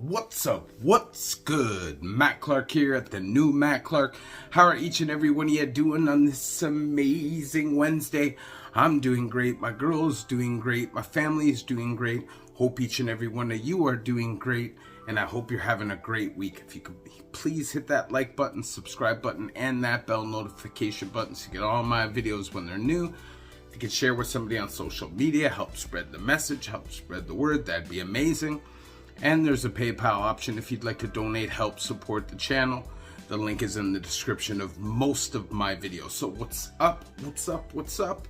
What's up? What's good? Matt Clark here at the new Matt Clark. How are each and every one of you doing on this amazing Wednesday? I'm doing great. My girl's doing great. My family's doing great. Hope each and every one of you are doing great. And I hope you're having a great week. If you could please hit that like button, subscribe button, and that bell notification button so you get all my videos when they're new. If you could share with somebody on social media, help spread the message, help spread the word, that'd be amazing. And there's a PayPal option if you'd like to donate, help support the channel. The link is in the description of most of my videos. So what's up? What's up? What's up?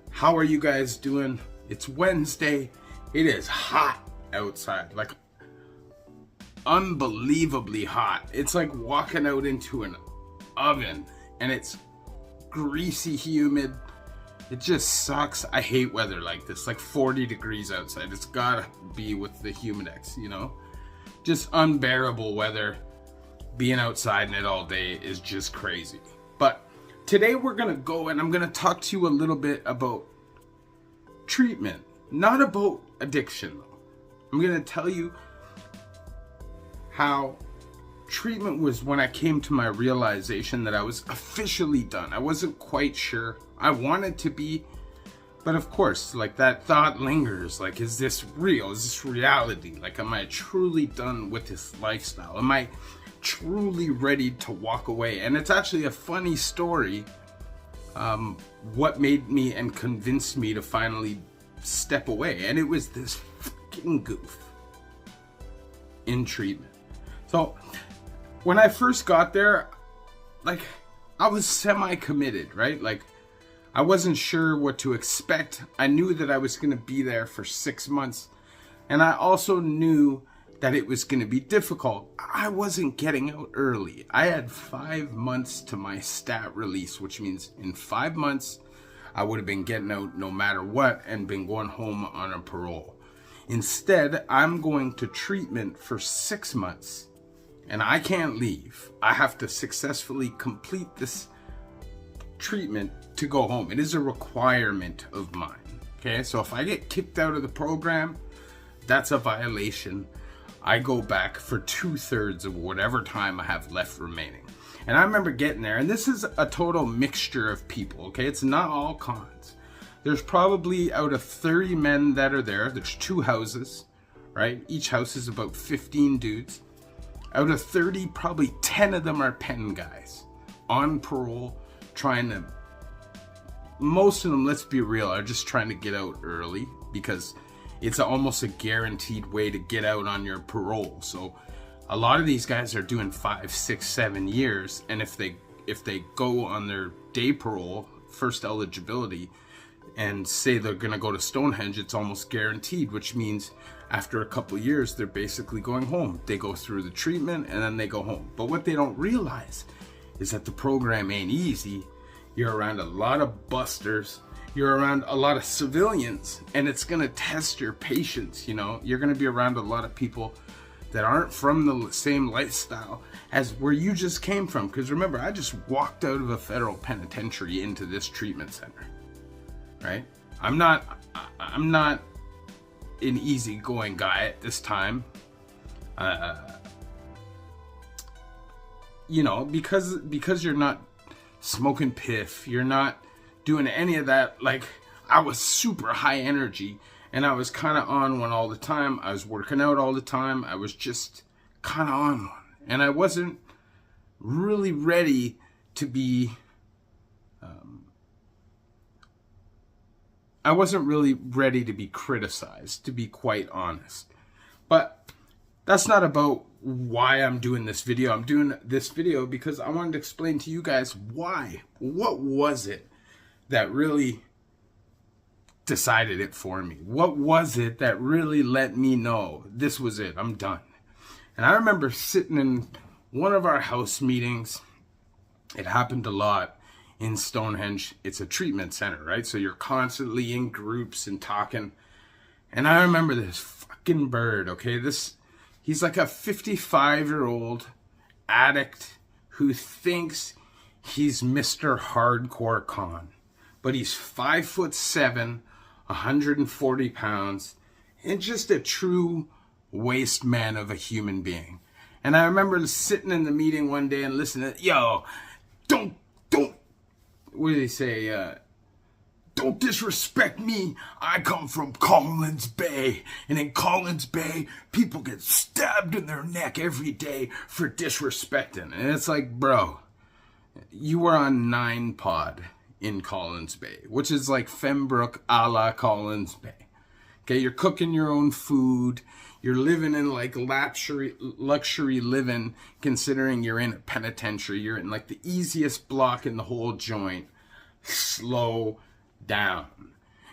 How are you guys doing? It's Wednesday. It is hot outside, like unbelievably hot. It's like walking out into an oven and it's greasy, humid. It just sucks. I hate weather like this, like 40 degrees outside. It's gotta be with the humidex, you know? Just unbearable weather. Being outside in it all day is just crazy. But today we're gonna go and I'm gonna talk to you a little bit about treatment, not about addiction. I'm gonna tell you how treatment was when I came to my realization that I was officially done. I wasn't quite sure. I wanted to be, but of course, like that thought lingers. Like, is this real? Is this reality? Like, am I truly done with this lifestyle? Am I truly ready to walk away? And it's actually a funny story. What made me and convinced me to finally step away. And it was this fucking goof in treatment. So when I first got there, like, I was semi-committed, right? Like, I wasn't sure what to expect. I knew that I was going to be there for 6 months. And I also knew that it was going to be difficult. I wasn't getting out early. I had 5 months to my stat release, which means in 5 months, I would have been getting out no matter what and been going home on a parole. Instead, I'm going to treatment for 6 months. And I can't leave. I have to successfully complete this treatment to go home. It is a requirement of mine. Okay, so if I get kicked out of the program, that's a violation. I go back for 2/3 of whatever time I have left remaining. And I remember getting there, and this is a total mixture of people. Okay, it's not all cons. There's probably out of 30 men that are there, there's 2 houses, right? Each house is about 15 dudes. Out of 30, probably 10 of them are pen guys on parole, trying to, most of them, let's be real, are just trying to get out early because it's almost a guaranteed way to get out on your parole. So a lot of these guys are doing 5, 6, 7 years. And if they go on their day parole, first eligibility, and say they're going to go to Stonehenge, it's almost guaranteed, which means after a couple of years, they're basically going home. They go through the treatment and then they go home. But what they don't realize is that the program ain't easy. You're around a lot of busters. You're around a lot of civilians, and it's going to test your patience. You know, you're going to be around a lot of people that aren't from the same lifestyle as where you just came from. Because remember, I just walked out of a federal penitentiary into this treatment center. Right? I'm not an easygoing guy at this time. You know, because you're not smoking piff, you're not doing any of that. Like, I was super high energy and I was kind of on one all the time. I was working out all the time. I was just kind of on one, and I wasn't really ready to be criticized, to be quite honest. But that's not about why I'm doing this video. I'm doing this video because I wanted to explain to you guys why. What was it that really decided it for me? What was it that really let me know this was it? I'm done. And I remember sitting in one of our house meetings. It happened a lot in Stonehenge. It's a treatment center, right? So you're constantly in groups and talking. And I remember this fucking bird, okay? He's like a 55-year-old addict who thinks he's Mr. Hardcore Con. But he's 5'7", 140 pounds, and just a true waste man of a human being. And I remember sitting in the meeting one day and listening to, yo, don't, what do they say? Don't disrespect me. I come from Collins Bay. And in Collins Bay, people get stabbed in their neck every day for disrespecting. And it's like, bro, you were on 9 Pod in Collins Bay, which is like Fembrook a la Collins Bay. Okay, you're cooking your own food. You're living in like luxury living, considering you're in a penitentiary. You're in like the easiest block in the whole joint. Slow down.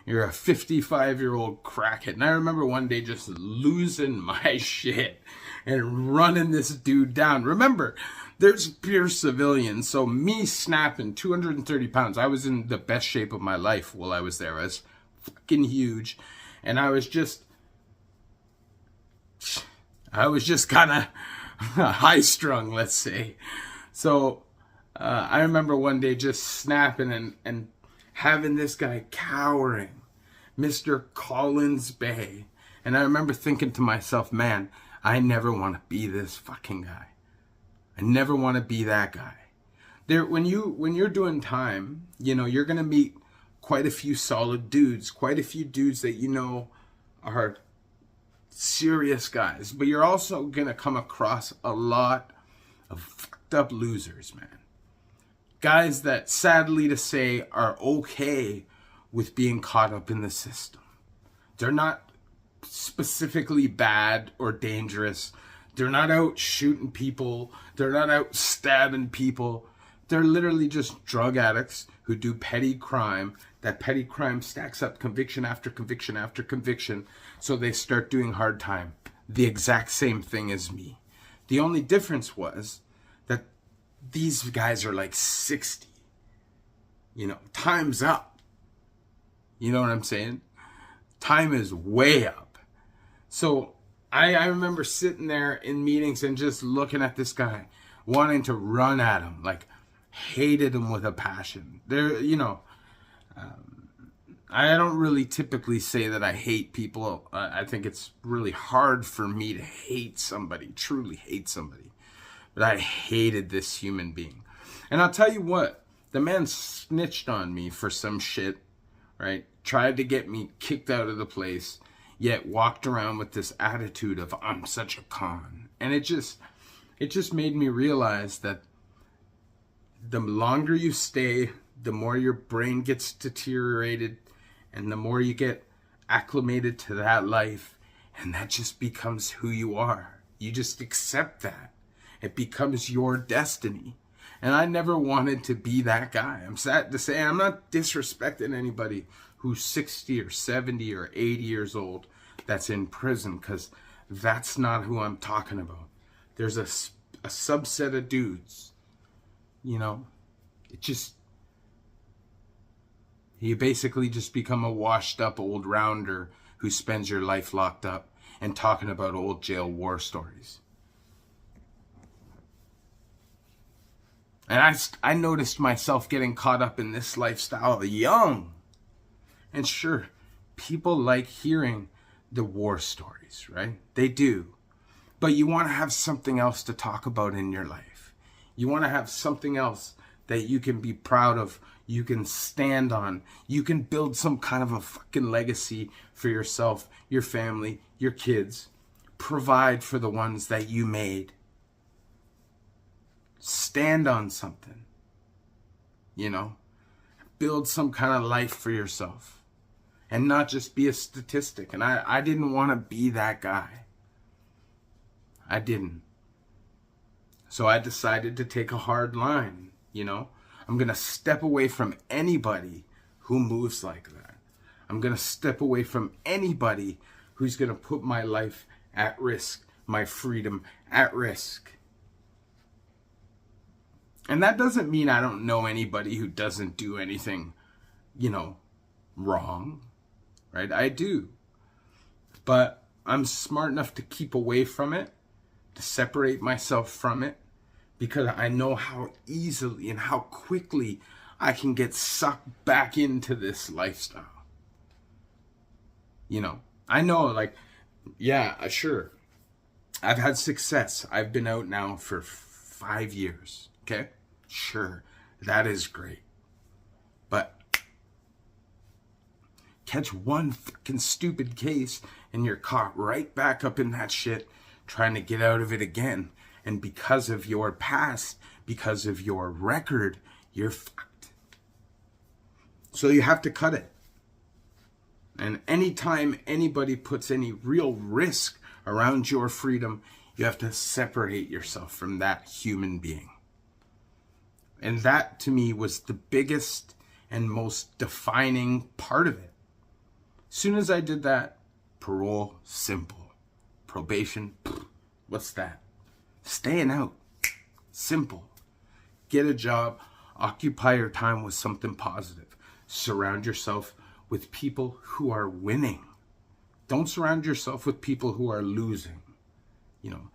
You're a 55-year-old crackhead. And I remember one day just losing my shit and running this dude down. Remember, there's pure civilians. So me snapping 230 pounds. I was in the best shape of my life while I was there. I was fucking huge. And I was just kind of high strung, let's say. So I remember one day just snapping and having this guy cowering, Mr. Collins Bay. And I remember thinking to myself, man, I never want to be this fucking guy. I never want to be that guy. When you're doing time, you know, you're going to meet quite a few solid dudes, quite a few dudes that you know are serious guys. But you're also going to come across a lot of fucked up losers, man. Guys that, sadly to say, are okay with being caught up in the system. They're not specifically bad or dangerous. They're not out shooting people. They're not out stabbing people. They're literally just drug addicts who do petty crime. That petty crime stacks up conviction after conviction after conviction. So they start doing hard time. The exact same thing as me. The only difference was that these guys are like 60. You know, time's up. You know what I'm saying? Time is way up. So I remember sitting there in meetings and just looking at this guy, wanting to run at him, like hated him with a passion. There, you know, I don't really typically say that I hate people. I think it's really hard for me to hate somebody, truly hate somebody. But I hated this human being. And I'll tell you what, the man snitched on me for some shit, right? Tried to get me kicked out of the place, yet walked around with this attitude of, I'm such a con. And it just made me realize that the longer you stay, the more your brain gets deteriorated, and the more you get acclimated to that life, and that just becomes who you are. You just accept that. It becomes your destiny. And I never wanted to be that guy. I'm sad to say, I'm not disrespecting anybody who's 60 or 70 or 80 years old that's in prison, because that's not who I'm talking about. There's a subset of dudes, you know, you basically just become a washed up old rounder who spends your life locked up and talking about old jail war stories. And I noticed myself getting caught up in this lifestyle young. And sure, people like hearing the war stories, right? They do. But you want to have something else to talk about in your life. You want to have something else that you can be proud of, you can stand on, you can build some kind of a fucking legacy for yourself, your family, your kids. Provide for the ones that you made. Stand on something, you know, build some kind of life for yourself and not just be a statistic. And I didn't want to be that guy. I didn't. So I decided to take a hard line, you know. I'm going to step away from anybody who moves like that. I'm going to step away from anybody who's going to put my life at risk, my freedom at risk. And that doesn't mean I don't know anybody who doesn't do anything, you know, wrong, right? I do. But I'm smart enough to keep away from it, to separate myself from it, because I know how easily and how quickly I can get sucked back into this lifestyle. You know, I know, like, yeah, sure. I've had success. I've been out now for 5 years. Okay? Sure, that is great. But catch one fucking stupid case and you're caught right back up in that shit trying to get out of it again. And because of your past, because of your record, you're fucked. So you have to cut it. And anytime anybody puts any real risk around your freedom, you have to separate yourself from that human being. And that, to me, was the biggest and most defining part of it. As soon as I did that, parole, simple. Probation, what's that? Staying out, simple. Get a job, occupy your time with something positive. Surround yourself with people who are winning. Don't surround yourself with people who are losing. You know,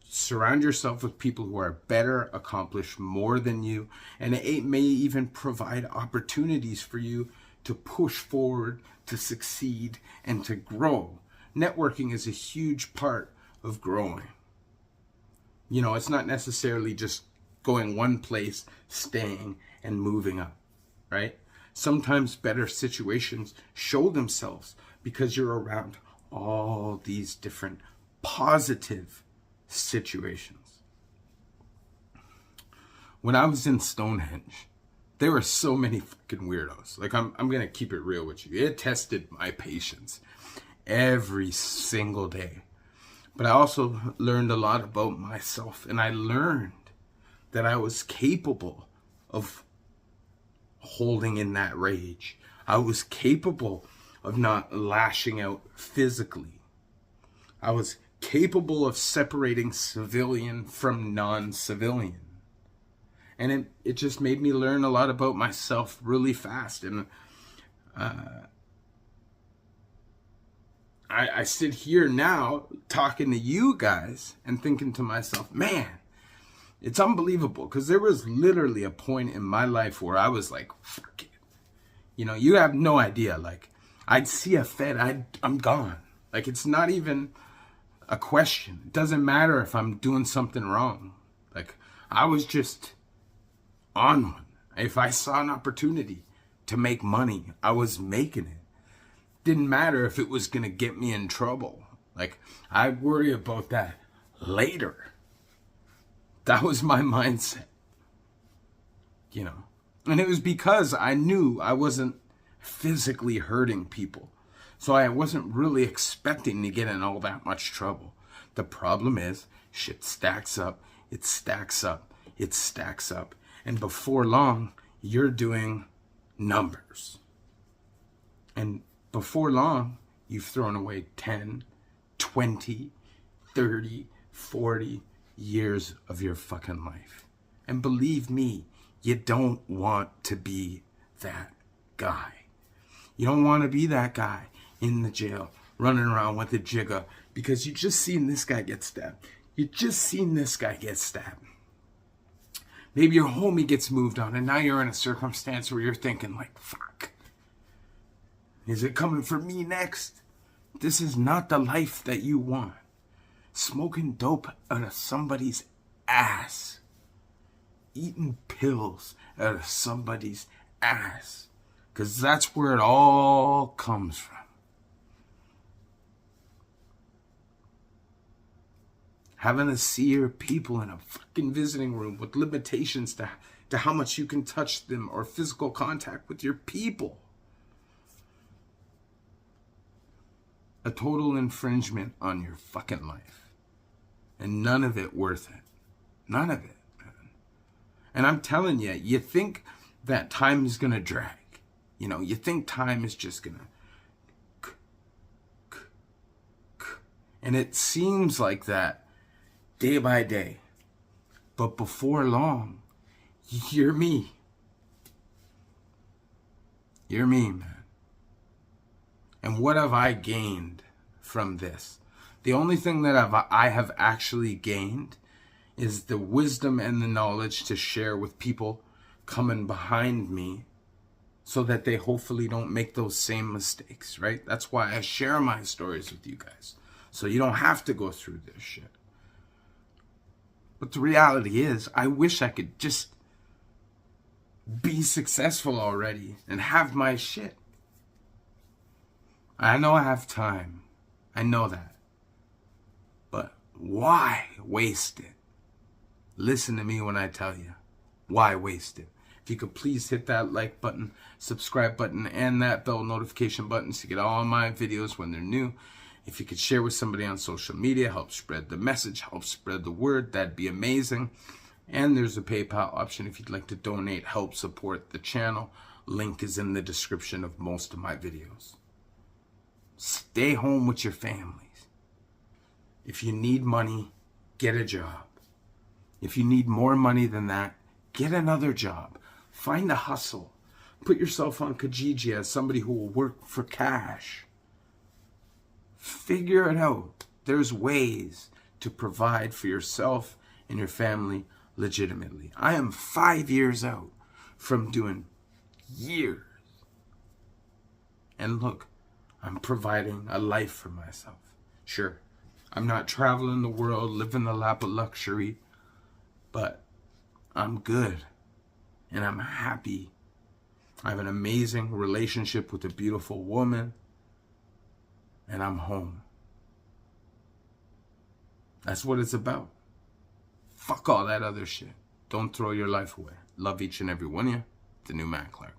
surround yourself with people who are better, accomplish more than you, and it may even provide opportunities for you to push forward, to succeed, and to grow. Networking is a huge part of growing. You know, it's not necessarily just going one place, staying, and moving up, right? Sometimes better situations show themselves because you're around all these different positive situations. When I was in Stonehenge, there were so many fucking weirdos. Like, I'm gonna keep it real with you. It tested my patience every single day. But I also learned a lot about myself, and I learned that I was capable of holding in that rage. I was capable of not lashing out physically. I was capable of separating civilian from non-civilian. And it just made me learn a lot about myself really fast. And I sit here now talking to you guys and thinking to myself, man, it's unbelievable. Because there was literally a point in my life where I was like, fuck it. You know, you have no idea. Like, I'd see a Fed, I'm gone. Like, it's not even a question. It doesn't matter if I'm doing something wrong. Like, I was just on one. If I saw an opportunity to make money, I was making it. Didn't matter if it was going to get me in trouble. Like, I'd worry about that later. That was my mindset. You know? And it was because I knew I wasn't physically hurting people. So I wasn't really expecting to get in all that much trouble. The problem is, shit stacks up. It stacks up. It stacks up. And before long, you're doing numbers. And before long, you've thrown away 10, 20, 30, 40 years of your fucking life. And believe me, you don't want to be that guy. You don't want to be that guy in the jail, running around with a jigger, because you just seen this guy get stabbed. You just seen this guy get stabbed. Maybe your homie gets moved on, and now you're in a circumstance where you're thinking like, fuck, is it coming for me next? This is not the life that you want. Smoking dope out of somebody's ass. Eating pills out of somebody's ass. Because that's where it all comes from. Having to see your people in a fucking visiting room with limitations to how much you can touch them or physical contact with your people. A total infringement on your fucking life. And none of it worth it. None of it, man. And I'm telling you, you think that time is going to drag. You know, you think time is just going to... And it seems like that day by day. But before long, you're me. You're me, man. And what have I gained from this? The only thing that I have actually gained is the wisdom and the knowledge to share with people coming behind me so that they hopefully don't make those same mistakes, right? That's why I share my stories with you guys. So you don't have to go through this shit. But the reality is, I wish I could just be successful already and have my shit. I know I have time. I know that. But why waste it? Listen to me when I tell you. Why waste it? If you could please hit that like button, subscribe button, and that bell notification button to get all my videos when they're new. If you could share with somebody on social media, help spread the message, help spread the word, that'd be amazing. And there's a PayPal option if you'd like to donate, help support the channel. Link is in the description of most of my videos. Stay home with your families. If you need money, get a job. If you need more money than that, get another job. Find a hustle. Put yourself on Kijiji as somebody who will work for cash. Figure it out. There's ways to provide for yourself and your family legitimately. I am 5 years out from doing years. And look, I'm providing a life for myself. Sure, I'm not traveling the world, living the lap of luxury, but I'm good and I'm happy. I have an amazing relationship with a beautiful woman, and I'm home. That's what it's about. Fuck all that other shit. Don't throw your life away. Love each and every one of you. The new Matt Clark.